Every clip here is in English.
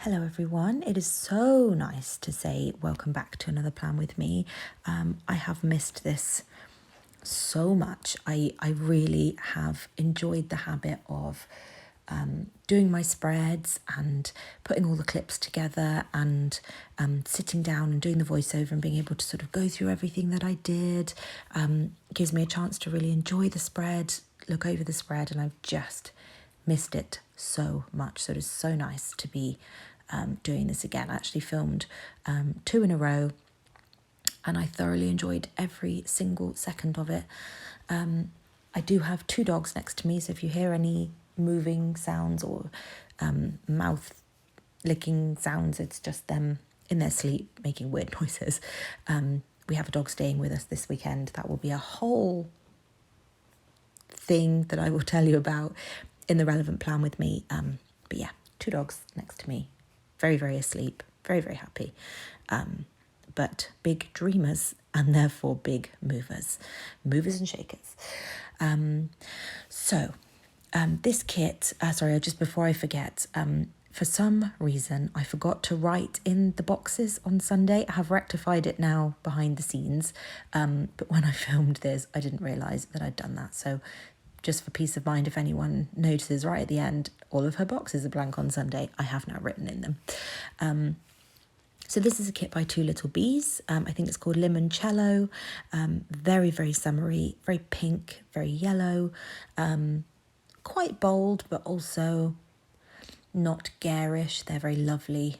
Hello everyone, it is so nice to say welcome back to another plan with me. I have missed this so much. I really have enjoyed the habit of doing my spreads and putting all the clips together and sitting down and doing the voiceover and being able to sort of go through everything that I did. Gives me a chance to really enjoy the spread, look over the spread, and I've just missed it so much. So it is so nice to be doing this again. I actually filmed 2 in a row and I thoroughly enjoyed every single second of it. I do have 2 dogs next to me, so if you hear any moving sounds or mouth licking sounds, it's just them in their sleep making weird noises. We have a dog staying with us this weekend. That will be a whole thing that I will tell you about in the relevant plan with me. But yeah, 2 dogs next to me, very, very asleep, very, very happy. But big dreamers and therefore big movers and shakers. This kit, just before I forget, for some reason I forgot to write in the boxes on Sunday. I have rectified it now behind the scenes, but when I filmed this I didn't realise that I'd done that. So just for peace of mind, if anyone notices right at the end, all of her boxes are blank on Sunday, I have now written in them. So this is a kit by Two Little Bees. I think it's called Limoncello. Very, very summery, very pink, very yellow. Quite bold, but also not garish. They're very lovely,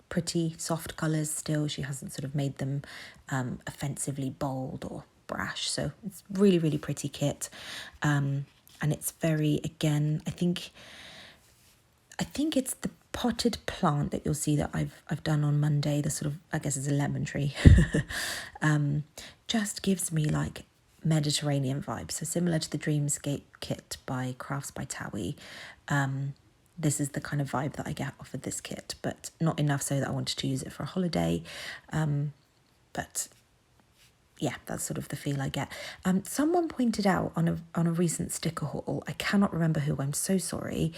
pretty, soft colours still. She hasn't sort of made them offensively bold or brash. So it's really, really pretty kit. And it's very, again, I think it's the potted plant that you'll see that I've done on Monday, the sort of, I guess it's a lemon tree. Just gives me like Mediterranean vibes. So similar to the Dreamscape kit by Crafts by Towie. This is the kind of vibe that I get off of this kit, but not enough so that I wanted to use it for a holiday. But yeah, that's sort of the feel I get. Someone pointed out on a recent sticker haul, I cannot remember who, I'm so sorry.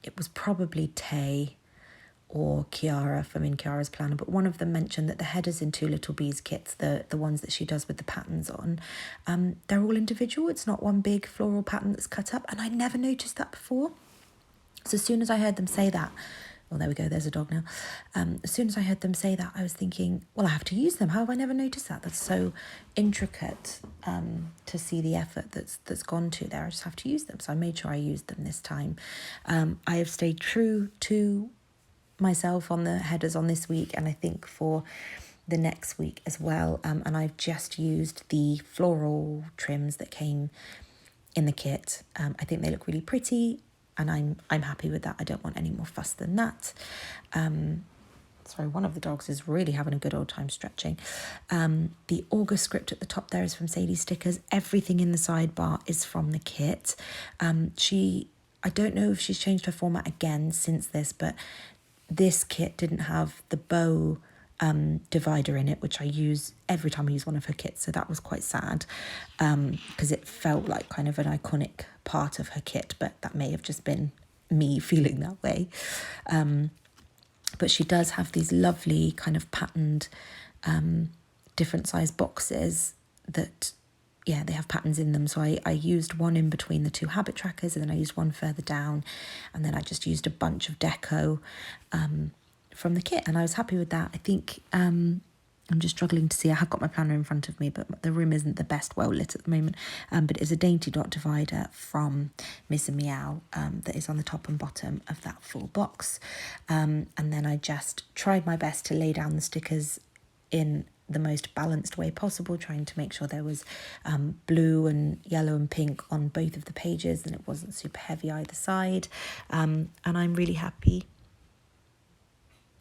It was probably Tay or Kiara from In Kiara's Planner, but one of them mentioned that the headers in Two Little Bees kits, the ones that she does with the patterns on, they're all individual. It's not one big floral pattern that's cut up, and I never noticed that before. So as soon as I heard them say that, well, there we go, there's a dog now. As soon as I heard them say that, I was thinking, well, I have to use them. How have I never noticed that? That's so intricate to see the effort that's gone to there. I just have to use them. So I made sure I used them this time. I have stayed true to myself on the headers on this week, and I think for the next week as well. And I've just used the floral trims that came in the kit. I think they look really pretty, and I'm happy with that. I don't want any more fuss than that. Sorry, one of the dogs is really having a good old time stretching. The August script at the top there is from Sadie Stickers. Everything in the sidebar is from the kit. I don't know if she's changed her format again since this, but this kit didn't have the bow divider in it, which I use every time I use one of her kits, so that was quite sad, because it felt like kind of an iconic part of her kit, but that may have just been me feeling that way. But she does have these lovely kind of patterned different size boxes that, yeah, they have patterns in them. So I used one in between the 2 habit trackers, and then I used one further down, and then I just used a bunch of deco from the kit, and I was happy with that. I think I'm just struggling to see. I have got my planner in front of me, but the room isn't the best well lit at the moment. But it is a dainty dot divider from Miss and Meow that is on the top and bottom of that full box. And then I just tried my best to lay down the stickers in the most balanced way possible, trying to make sure there was blue and yellow and pink on both of the pages, and it wasn't super heavy either side. And I'm really happy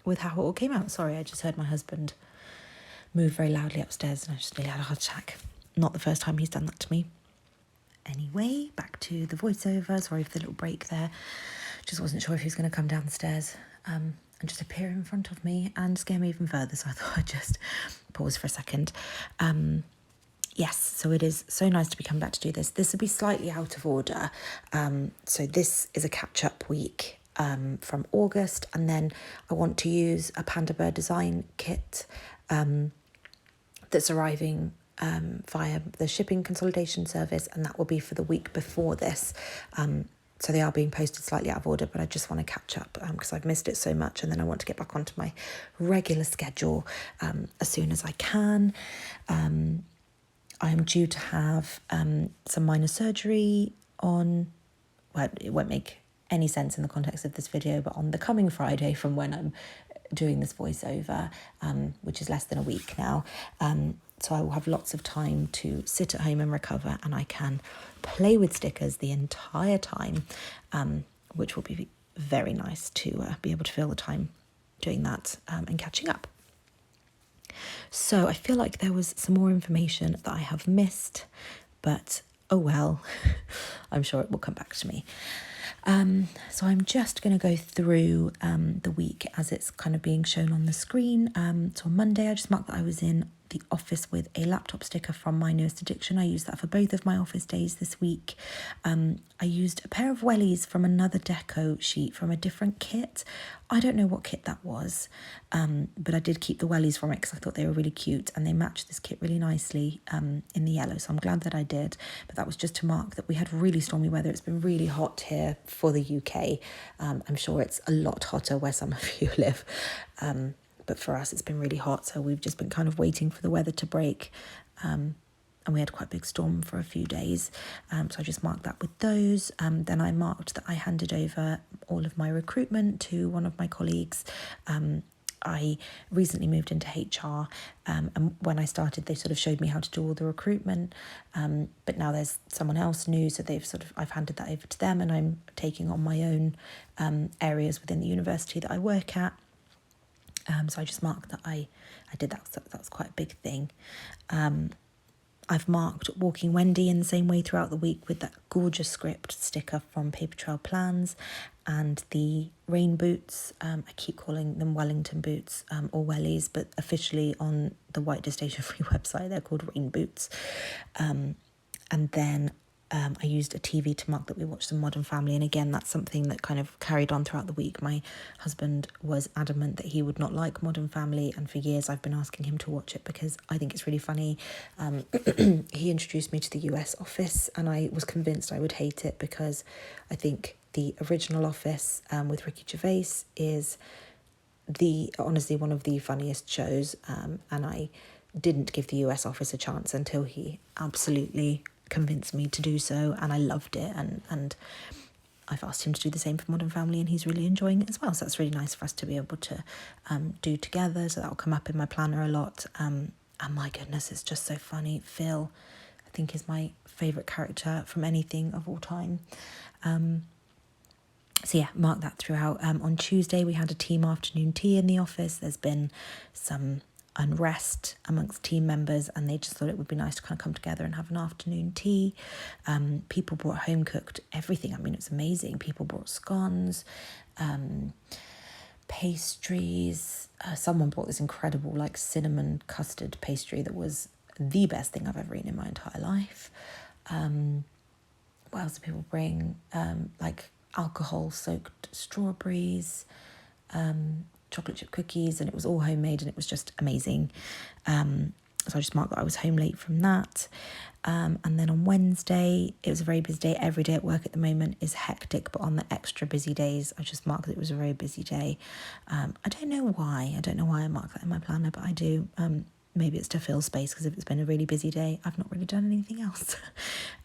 with how it all came out. Sorry, I just heard my husband move very loudly upstairs and I just nearly had a heart attack. Not the first time he's done that to me. Anyway, back to the voiceover. Sorry for the little break there. Just wasn't sure if he was going to come down the stairs and just appear in front of me and scare me even further, so I thought I'd just pause for a second. Yes, so it is so nice to be coming back to do this. This will be slightly out of order. So this is a catch-up week from August, and then I want to use a Panda Bear design kit that's arriving via the shipping consolidation service, and that will be for the week before this. So they are being posted slightly out of order, but I just want to catch up because I've missed it so much, and then I want to get back onto my regular schedule as soon as I can. I am due to have some minor surgery on, well, it won't make any sense in the context of this video, but on the coming Friday from when I'm doing this voiceover, which is less than a week now. So I will have lots of time to sit at home and recover, and I can play with stickers the entire time, which will be very nice to be able to fill the time doing that and catching up. So I feel like there was some more information that I have missed, but oh well, I'm sure it will come back to me. So I'm just going to go through the week as it's kind of being shown on the screen. So on Monday, I just marked that I was in the office with a laptop sticker from My Newest Addiction. I used that for both of my office days this week. I used a pair of wellies from another deco sheet from a different kit. I don't know what kit that was, but I did keep the wellies from it because I thought they were really cute and they matched this kit really nicely in the yellow, so I'm glad that I did. But that was just to mark that we had really stormy weather. It's been really hot here for the UK. I'm sure it's a lot hotter where some of you live. But for us, it's been really hot, so we've just been kind of waiting for the weather to break. And we had quite a big storm for a few days. So I just marked that with those. Then I marked that I handed over all of my recruitment to one of my colleagues. I recently moved into HR, and when I started, they sort of showed me how to do all the recruitment. But now there's someone else new, so I've handed that over to them, and I'm taking on my own areas within the university that I work at. So I just marked that I did that. So that was quite a big thing. I've marked Walking Wendy in the same way throughout the week with that gorgeous script sticker from Paper Trail Plans, and the rain boots. I keep calling them Wellington boots or wellies, but officially on the White Station Free website they're called rain boots. And then I used a TV to mark that we watched some Modern Family, and again that's something that kind of carried on throughout the week. My husband was adamant that he would not like Modern Family, and for years I've been asking him to watch it because I think it's really funny. He introduced me to the US Office, and I was convinced I would hate it because I think the original Office with Ricky Gervais is honestly one of the funniest shows, and I didn't give the US Office a chance until he absolutely convinced me to do so, and I loved it, and I've asked him to do the same for Modern Family, and he's really enjoying it as well, so that's really nice for us to be able to do together. So that'll come up in my planner a lot. And my goodness, it's just so funny. Phil, I think, is my favourite character from anything of all time. So yeah, mark that throughout. On Tuesday we had a team afternoon tea in the office. There's been some unrest amongst team members, and they just thought it would be nice to kind of come together and have an afternoon tea. People brought home cooked everything. I mean, it's amazing. People brought scones, pastries. Someone brought this incredible like cinnamon custard pastry that was the best thing I've ever eaten in my entire life. What else did people bring? Like alcohol soaked strawberries, chocolate chip cookies, and it was all homemade, and it was just amazing. So I just marked that I was home late from that. And then on Wednesday, it was a very busy day. Every day at work at the moment is hectic, but on the extra busy days, I just marked that it was a very busy day. I don't know why I marked that in my planner, but I do. Maybe it's to fill space, because if it's been a really busy day, I've not really done anything else.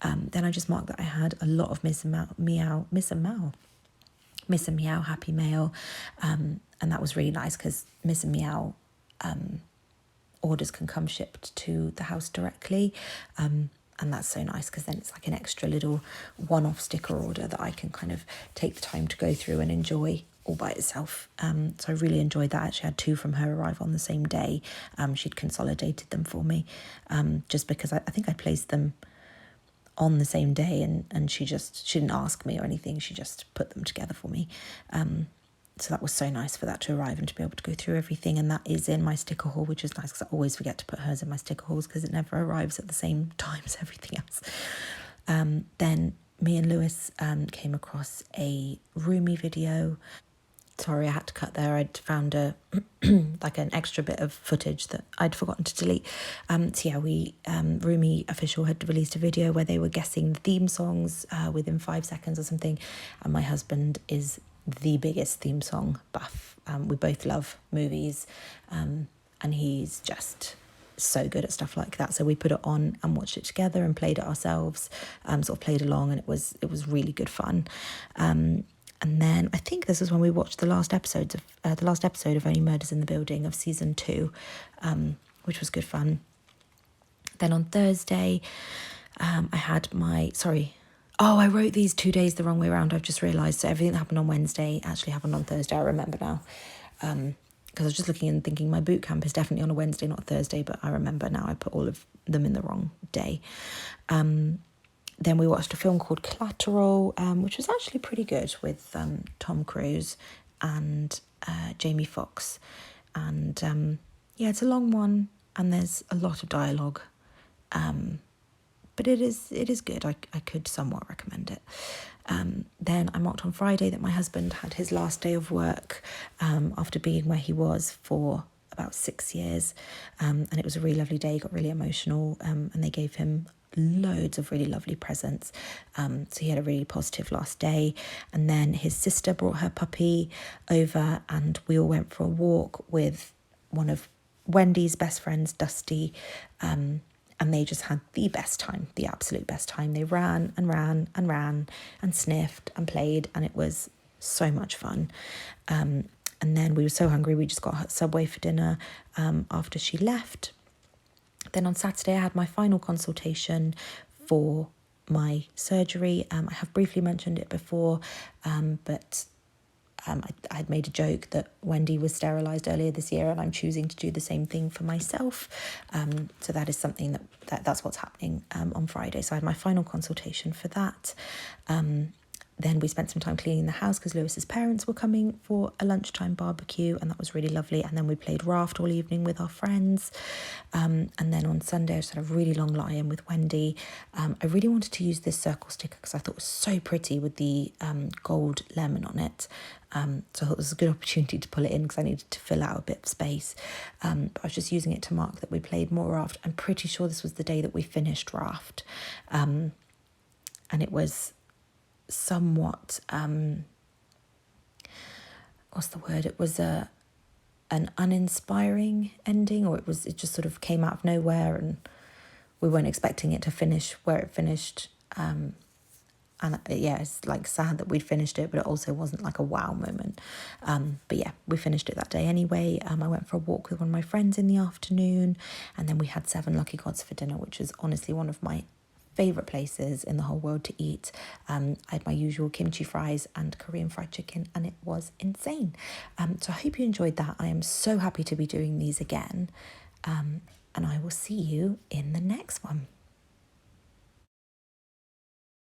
Then I just marked that I had a lot of Miss and Meow Happy Mail, and that was really nice because Miss and Meow orders can come shipped to the house directly, and that's so nice because then it's like an extra little one-off sticker order that I can kind of take the time to go through and enjoy all by itself. So I really enjoyed that. I actually had 2 from her arrive on the same day. She'd consolidated them for me, just because I think I placed them on the same day, and she didn't ask me or anything, she just put them together for me. So that was so nice for that to arrive and to be able to go through everything, and that is in my sticker haul, which is nice because I always forget to put hers in my sticker hauls because it never arrives at the same time as everything else. Then me and Lewis came across a Rumi video. Sorry, I had to cut there. I'd found a like an extra bit of footage that I'd forgotten to delete. So yeah, we Rumi Official had released a video where they were guessing the theme songs within 5 seconds or something, and my husband is the biggest theme song buff. We both love movies, and he's just so good at stuff like that. So we put it on and watched it together and played it ourselves, sort of played along, and it was really good fun. And then I think this is when we watched the last episode of Only Murders in the Building of season 2, which was good fun. Then on Thursday, I had I wrote these 2 days the wrong way around. I've just realised. So everything that happened on Wednesday actually happened on Thursday. I remember now. Because I was just looking and thinking my boot camp is definitely on a Wednesday, not a Thursday, but I remember now I put all of them in the wrong day. Then we watched a film called Collateral, which was actually pretty good, with Tom Cruise and Jamie Foxx. And yeah, it's a long one and there's a lot of dialogue. But it is good. I could somewhat recommend it. Then I marked on Friday that my husband had his last day of work after being where he was for about 6 years. And it was a really lovely day. He got really emotional, and they gave him loads of really lovely presents. So he had a really positive last day. And then his sister brought her puppy over and we all went for a walk with one of Wendy's best friends, Dusty. And they just had the best time, the absolute best time. They ran and ran and ran and sniffed and played, and it was so much fun. And then we were so hungry, we just got Subway for dinner after she left. Then on Saturday, I had my final consultation for my surgery. I have briefly mentioned it before, but I had made a joke that Wendy was sterilised earlier this year, and I'm choosing to do the same thing for myself. So that is something that's what's happening on Friday. So I had my final consultation for that. Then we spent some time cleaning the house because Lewis's parents were coming for a lunchtime barbecue, and that was really lovely. And then we played raft all evening with our friends. And then on Sunday, I just had a really long lie-in with Wendy. I really wanted to use this circle sticker because I thought it was so pretty with the gold lemon on it. So I thought it was a good opportunity to pull it in because I needed to fill out a bit of space. But I was just using it to mark that we played more raft. I'm pretty sure this was the day that we finished raft. And it was somewhat what's the word, it was an uninspiring ending, or it just sort of came out of nowhere and we weren't expecting it to finish where it finished. And yeah, it's like sad that we'd finished it, but it also wasn't like a wow moment. But yeah, we finished it that day anyway. I went for a walk with one of my friends in the afternoon, and then we had 7 Lucky Gods for dinner, which is honestly one of my favourite places in the whole world to eat. I had my usual kimchi fries and Korean fried chicken, and it was insane. So I hope you enjoyed that. I am so happy to be doing these again. And I will see you in the next one.